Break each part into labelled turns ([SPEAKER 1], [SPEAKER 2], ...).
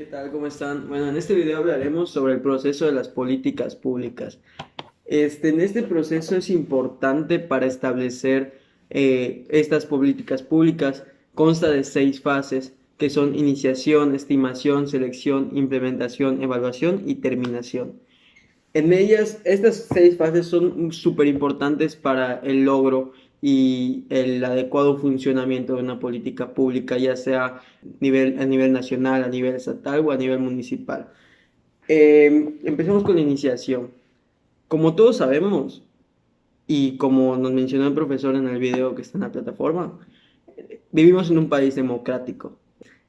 [SPEAKER 1] ¿Qué tal? ¿Cómo están? Bueno, en este video hablaremos sobre el proceso de las políticas públicas. En este proceso es importante para establecer estas políticas públicas. Consta de 6 fases, que son iniciación, estimación, selección, implementación, evaluación y terminación. En ellas, estas 6 fases son súper importantes para el logro y el adecuado funcionamiento de una política pública, ya sea a nivel nacional, a nivel estatal o a nivel municipal. Empecemos con la iniciación. Como todos sabemos, y como nos mencionó el profesor en el video que está en la plataforma, vivimos en un país democrático.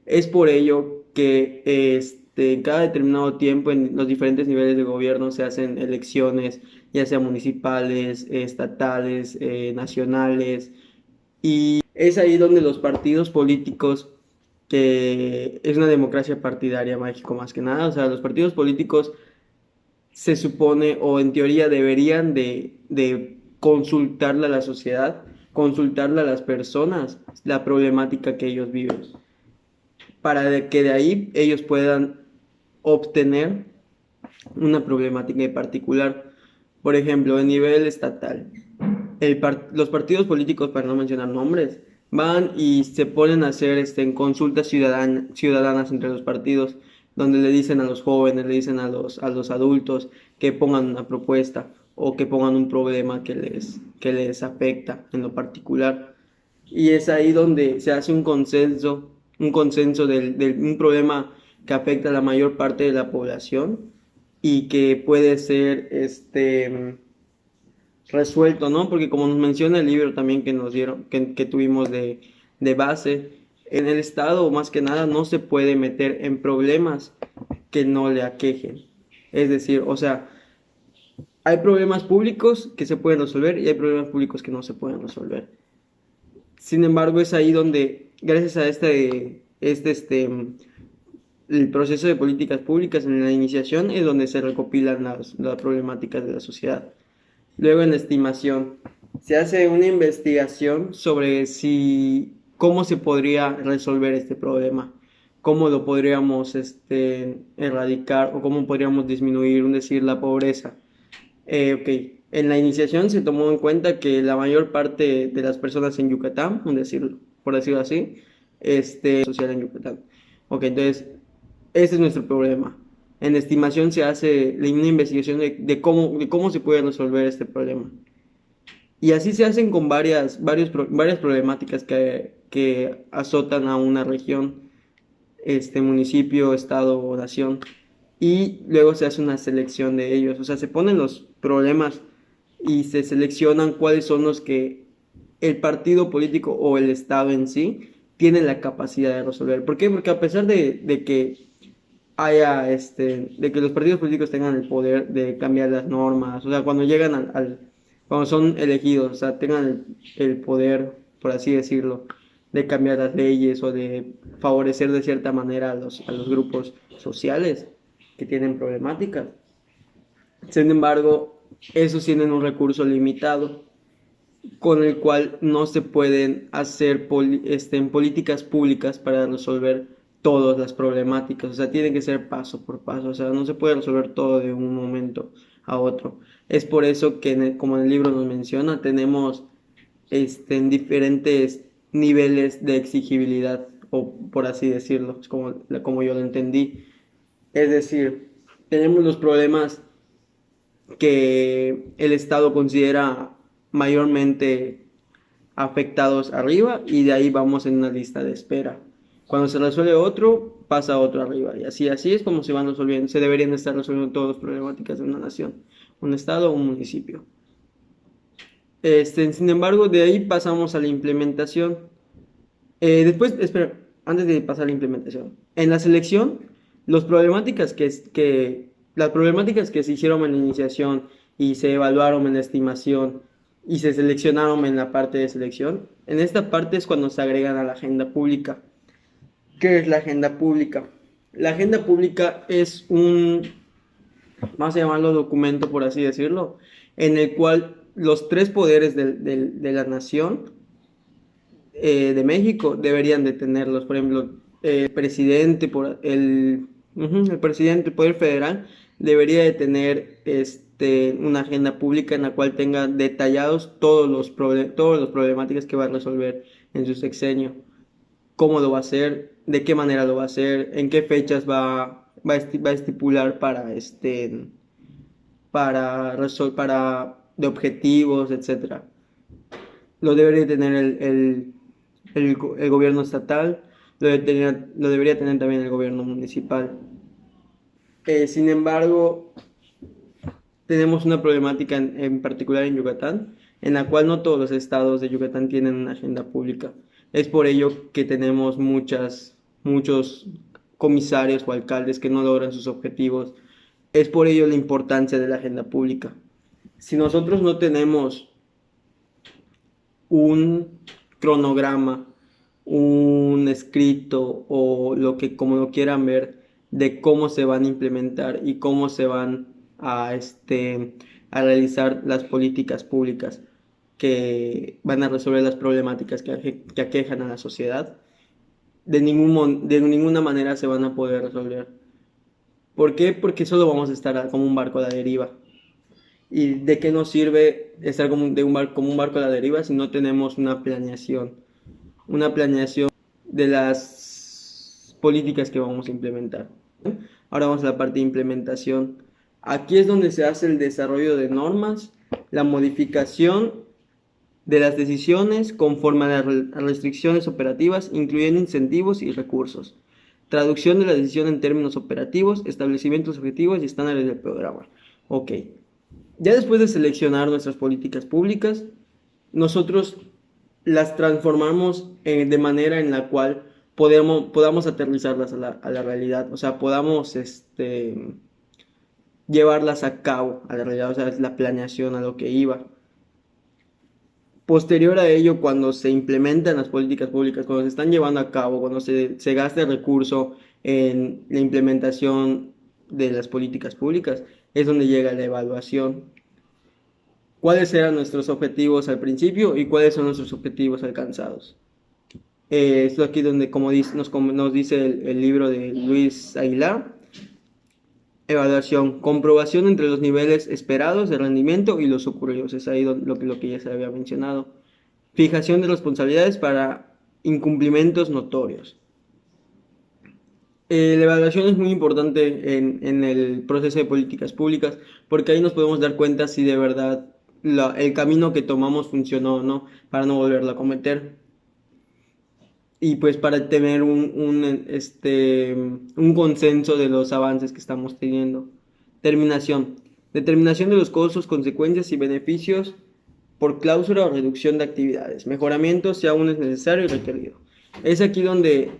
[SPEAKER 1] Es por ello que en cada determinado tiempo en los diferentes niveles de gobierno se hacen elecciones, ya sea municipales, estatales, nacionales, y es ahí donde los partidos políticos, que es una democracia partidaria México más que nada, o sea, los partidos políticos se supone o en teoría deberían de consultarle a la sociedad, consultarle a las personas la problemática que ellos viven, para que de ahí ellos puedan obtener una problemática en particular. Por ejemplo, a nivel estatal, los partidos políticos, para no mencionar nombres, van y se ponen a hacer en consultas ciudadanas entre los partidos, donde le dicen a los jóvenes, le dicen a los adultos que pongan una propuesta o que pongan un problema que les afecta en lo particular. Y es ahí donde se hace un consenso de un problema que afecta a la mayor parte de la población y que puede ser resuelto, ¿no? Porque como nos menciona el libro también que nos dieron, que tuvimos de base, en el Estado más que nada no se puede meter en problemas que no le aquejen. Es decir, o sea, hay problemas públicos que se pueden resolver y hay problemas públicos que no se pueden resolver. Sin embargo, es ahí donde, gracias a el proceso de políticas públicas en la iniciación, es donde se recopilan las problemáticas de la sociedad. Luego en la estimación, se hace una investigación sobre cómo se podría resolver este problema, cómo lo podríamos erradicar o cómo podríamos disminuir, decir, la pobreza. Ok, en la iniciación se tomó en cuenta que la mayor parte de las personas en Yucatán, por decirlo así, social en Yucatán. Ok, entonces, ese es nuestro problema. En la estimación se hace una investigación de cómo se puede resolver este problema. Y así se hacen con varias problemáticas que azotan a una región, municipio, estado o nación. Y luego se hace una selección de ellos. O sea, se ponen los problemas y se seleccionan cuáles son los que el partido político o el estado en sí tiene la capacidad de resolver. ¿Por qué? Porque a pesar de que de que los partidos políticos tengan el poder de cambiar las normas, o sea, cuando llegan cuando son elegidos, o sea, tengan el poder, por así decirlo, de cambiar las leyes o de favorecer de cierta manera a los grupos sociales que tienen problemáticas. Sin embargo, esos tienen un recurso limitado con el cual no se pueden hacer políticas públicas para resolver todas las problemáticas. O sea, tiene que ser paso por paso. O sea, no se puede resolver todo de un momento a otro. Es por eso que, como en el libro nos menciona, tenemos en diferentes niveles de exigibilidad, o por así decirlo, es como yo lo entendí. Es decir, tenemos los problemas que el Estado considera mayormente afectados arriba y de ahí vamos en una lista de espera. Cuando se resuelve otro, pasa otro arriba y así es como se van resolviendo, se deberían estar resolviendo todas las problemáticas de una nación, un estado o un municipio. Sin embargo, de ahí pasamos a la implementación. Después, espera, antes de pasar a la implementación, en la selección, las problemáticas que se hicieron en la iniciación y se evaluaron en la estimación y se seleccionaron en la parte de selección, en esta parte es cuando se agregan a la agenda pública. ¿Qué es la agenda pública? La agenda pública es vamos a llamarlo documento, por así decirlo, en el cual los tres poderes de la nación de México deberían de tenerlos. Por ejemplo, el presidente, el El presidente del Poder Federal debería de tener una agenda pública en la cual tenga detallados todas las problemáticas que va a resolver en su sexenio, cómo lo va a hacer, de qué manera lo va a hacer, en qué fechas va a estipular para de objetivos, etcétera. Lo debería tener el gobierno estatal, lo debería tener también el gobierno municipal. Sin embargo, tenemos una problemática en particular en Yucatán, en la cual no todos los estados de Yucatán tienen una agenda pública. Es por ello que tenemos muchos comisarios o alcaldes que no logran sus objetivos. Es por ello la importancia de la agenda pública. Si nosotros no tenemos un cronograma, un escrito o como lo quieran ver, de cómo se van a implementar y cómo se van a realizar las políticas públicas que van a resolver las problemáticas que aquejan a la sociedad, de ninguna manera se van a poder resolver. ¿Por qué? Porque solo vamos a estar como un barco a la deriva. ¿Y de qué nos sirve estar como un barco a la deriva si no tenemos una planeación? Una planeación de las políticas que vamos a implementar. Ahora vamos a la parte de implementación. Aquí es donde se hace el desarrollo de normas, la modificación de las decisiones conforme a las restricciones operativas, incluyendo incentivos y recursos. Traducción de la decisión en términos operativos, establecimientos objetivos y estándares del programa. Ok. Ya después de seleccionar nuestras políticas públicas, nosotros las transformamos de manera en la cual podamos aterrizarlas a la realidad, o sea, podamos llevarlas a cabo a la realidad, o sea, es la planeación a lo que iba. Posterior a ello, cuando se implementan las políticas públicas, cuando se están llevando a cabo, cuando se gasta el recurso en la implementación de las políticas públicas, es donde llega la evaluación. ¿Cuáles eran nuestros objetivos al principio y cuáles son nuestros objetivos alcanzados? Esto aquí donde, nos dice el libro de Luis Aguilar, evaluación, comprobación entre los niveles esperados de rendimiento y los ocurridos, es ahí lo que ya se había mencionado. Fijación de responsabilidades para incumplimientos notorios. La evaluación es muy importante en el proceso de políticas públicas porque ahí nos podemos dar cuenta si de verdad el camino que tomamos funcionó o no para no volverlo a cometer. Y pues para tener un consenso de los avances que estamos teniendo. Terminación. Determinación de los costos, consecuencias y beneficios por cláusula o reducción de actividades. Mejoramiento si aún es necesario y requerido. Es aquí donde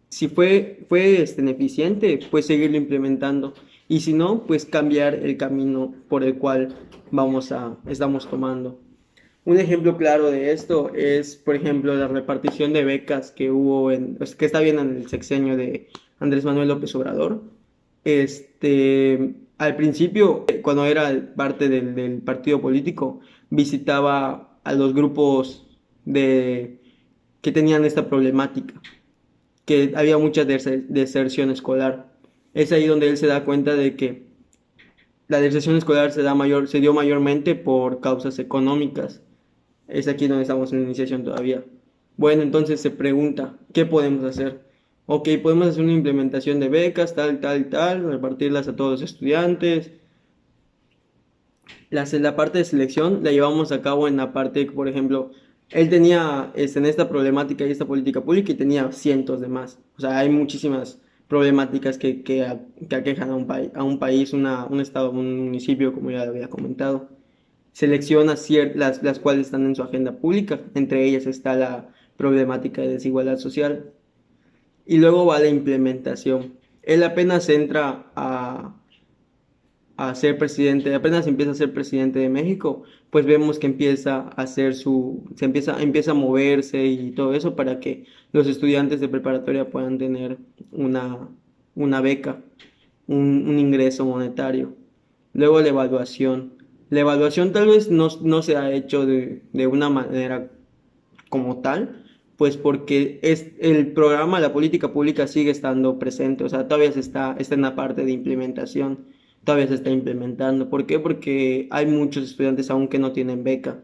[SPEAKER 1] si fue eficiente, pues seguirlo implementando. Y si no, pues cambiar el camino por el cual estamos tomando. Un ejemplo claro de esto es, por ejemplo, la repartición de becas que hubo que está bien en el sexenio de Andrés Manuel López Obrador. Al principio, cuando era parte del partido político, visitaba a los grupos que tenían esta problemática, que había mucha deserción escolar. Es ahí donde él se da cuenta de que la deserción escolar se dio mayormente por causas económicas. Es aquí donde estamos en la iniciación todavía. Bueno, entonces se pregunta, ¿qué podemos hacer? Ok, podemos hacer una implementación de becas, tal, repartirlas a todos los estudiantes. La parte de selección la llevamos a cabo en la parte, por ejemplo, él tenía en esta problemática y esta política pública y tenía cientos de más. O sea, hay muchísimas problemáticas que aquejan a un país, un estado, un municipio, como ya lo había comentado. Selecciona las cuales están en su agenda pública, entre ellas está la problemática de desigualdad social. Y luego va la implementación. Él apenas entra a ser presidente, apenas empieza a ser presidente de México, pues vemos que empieza a hacer empieza a moverse y todo eso para que los estudiantes de preparatoria puedan tener una beca, un ingreso monetario. Luego la evaluación. La evaluación tal vez no se ha hecho de una manera como tal, pues porque el programa, la política pública sigue estando presente, o sea, todavía está en la parte de implementación, todavía se está implementando. ¿Por qué? Porque hay muchos estudiantes aún que no tienen beca.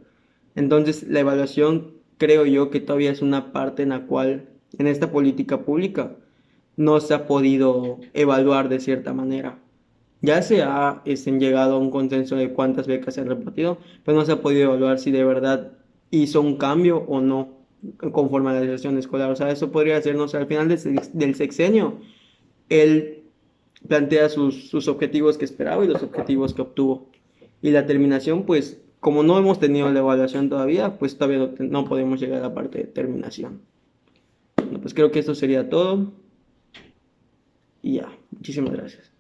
[SPEAKER 1] Entonces, la evaluación creo yo que todavía es una parte en la cual en esta política pública no se ha podido evaluar de cierta manera. Ya se ha llegado a un consenso de cuántas becas se han repartido, pero no se ha podido evaluar si de verdad hizo un cambio o no conforme a la legislación escolar. O sea, eso podría ser, no sé, al final del sexenio, él plantea sus objetivos que esperaba y los objetivos que obtuvo. Y la terminación, pues, como no hemos tenido la evaluación todavía, pues todavía no podemos llegar a la parte de terminación. Bueno, pues creo que esto sería todo. Y ya, muchísimas gracias.